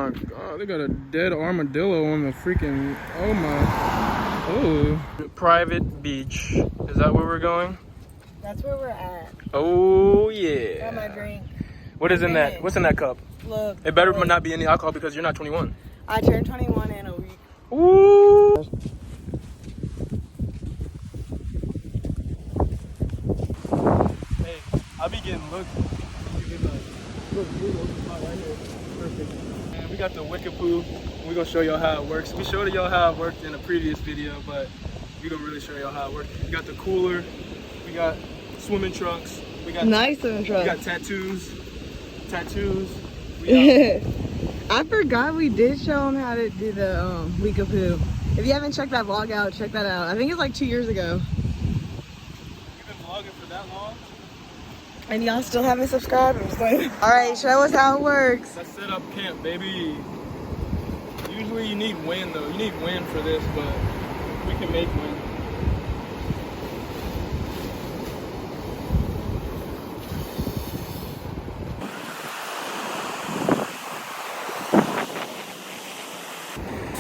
my god, they got a dead armadillo on the freaking, oh my, oh. Private beach, is that where we're going? That's where we're at. Oh yeah. Got my drink. What is in that, what's in that cup? Look. It better not be any alcohol because you're not 21. I turned 21 in a week. Ooh. Hey, I'll be getting looks. Perfect. And we got the wicked poo. We're gonna show y'all how it works. We showed y'all how it worked in a previous video, but we're gonna really show y'all how it works. We got the cooler, we got swimming trunks, we got nice swimming trunks. We got tattoos. I forgot we did show them how to do the Wika poo. If you haven't checked that vlog out, check that out. I think it's like 2 years ago. You've been vlogging for that long? And y'all still haven't subscribed? I'm just like, all right, show us how it works. Let's set up camp, baby. Usually you need wind though. You need wind for this, but we can make wind.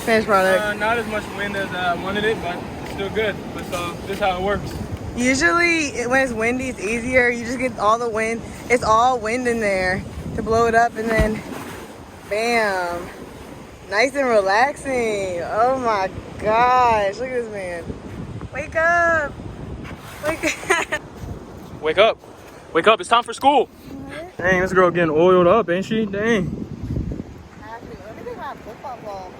Finished product. Not as much wind as I wanted it, but still good. But this is how it works. Usually when it's windy, it's easier. You just get all the wind. It's all wind in there to blow it up, and then bam. Nice and relaxing. Oh my gosh, look at this man. Wake up. Wake up. Wake up, it's time for school. What? Dang, this girl getting oiled up, ain't she? Dang. Let me take my flip-flop ball.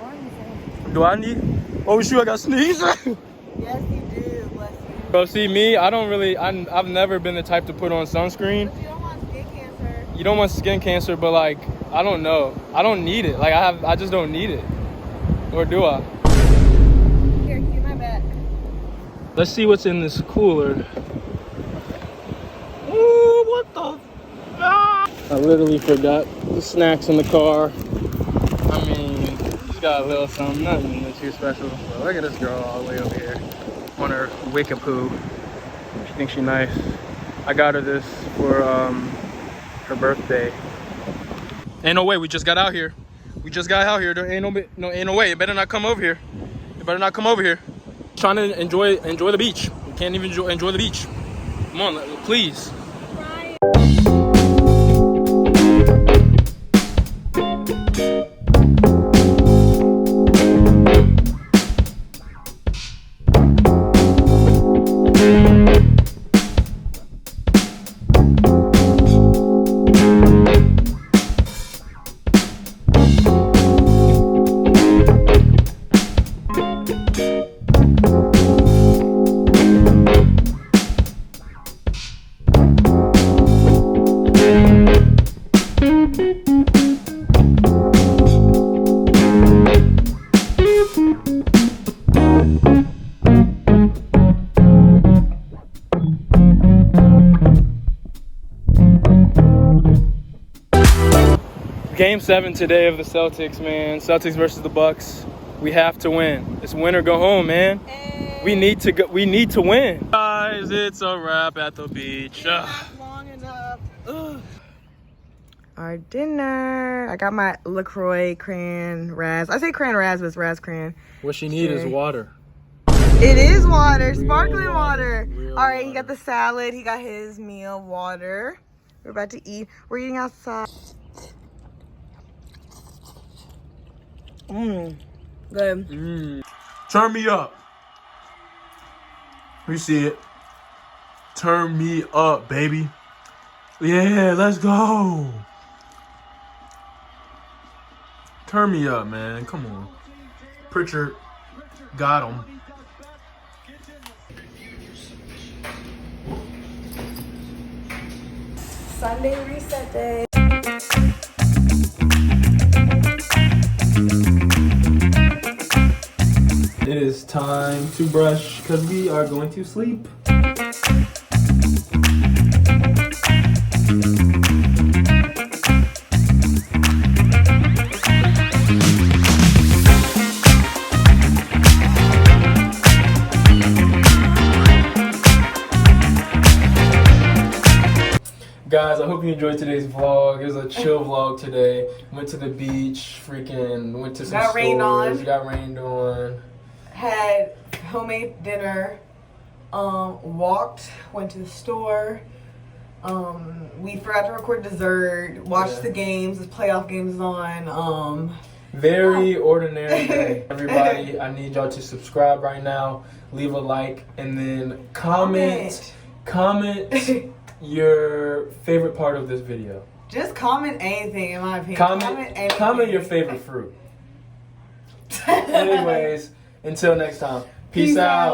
Do I need? Oh shoot, I got sneezed. Yes, you do. Bless you. Bro, see me, I've never been the type to put on sunscreen. But you don't want skin cancer. You don't want skin cancer, but like, I don't know. I don't need it. Like I just don't need it. Or do I? Here, keep my back. Let's see what's in this cooler. Ooh, what the? Ah! I literally forgot the snacks in the car. I mean, she's got a little something, nothing too special. But look at this girl all the way over here on her wicked poo. She thinks she's nice. I got her this for her birthday. Ain't no way, we just got out here. We just got out here. There ain't no way. It better not come over here. It better not come over here. Trying to enjoy the beach. We can't even enjoy the beach. Come on, please. Game 7 today of the Celtics, man. Celtics versus the Bucks. We have to win. It's win or go home, man. Hey. We need to go. We need to win. Guys, it's a wrap at the beach. Not long enough. Ugh. Our dinner. I got my LaCroix cran raz. I say cran raz, but it's raz cran. What she needs is water. It is water, sparkling water. Real All right, water. he got the salad. He got his meal, water. We're about to eat. We're eating outside. Good. Turn me up. We see it. Turn me up, baby. Yeah, let's go. Turn me up, man. Come on. Pritchard got him. Sunday reset day. It is time to brush because we are going to sleep. Guys, I hope you enjoyed today's vlog. It was a chill vlog today. Went to the beach, freaking went to some Got rained stores. on. Got rained on. Had homemade dinner. Walked. Went to the store. We forgot to record dessert. Watched the games. The playoff games on. Very ordinary day. Everybody, I need y'all to subscribe right now. Leave a like and then comment your favorite part of this video. Just comment anything, in my opinion. Comment your favorite fruit. Anyways, until next time. Peace out.